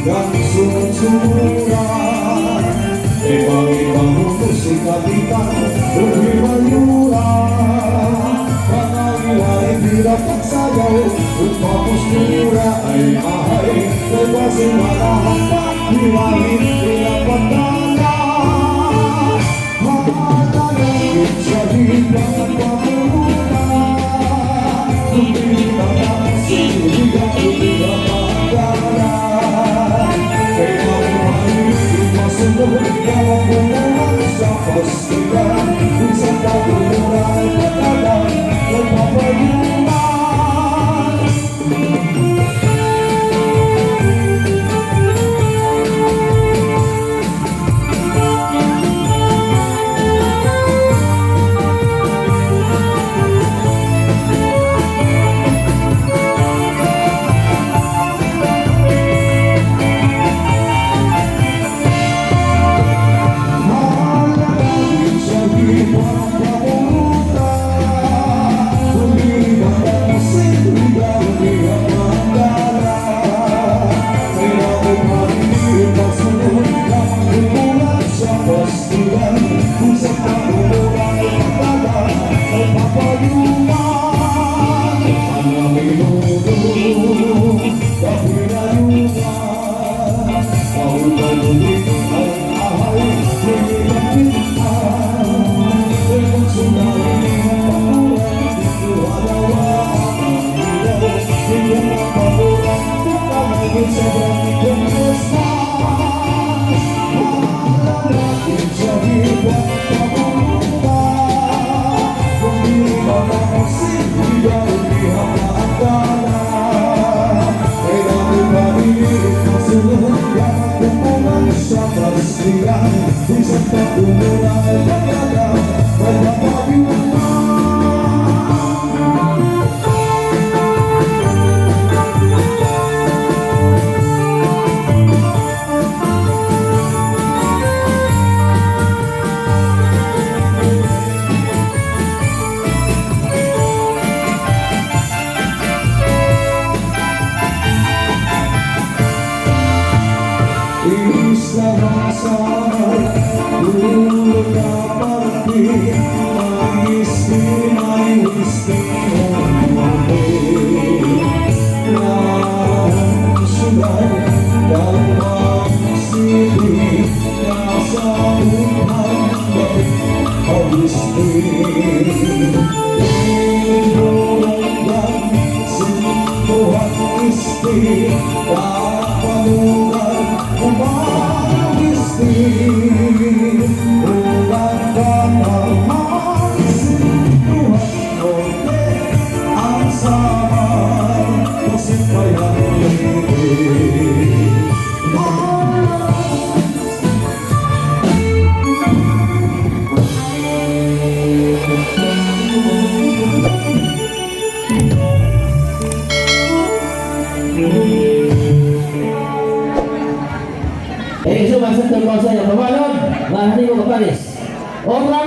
dan sunyi-sunyian Ibang-ibang musik kapitan lebih menyurang Panai-lai tidak tersayaw Umpapus murai ahai Lepasin manahan tak dilahir tidak petanda Mata yang jadi dengan pemuda Lebih tak masih tidak bangga pastikan bisa kau mulai berkadang lepas penyuman bisa tak mulai berkadang banyak Eso va a ser el consejo. Balón, la arriba, Paris. Otra vez.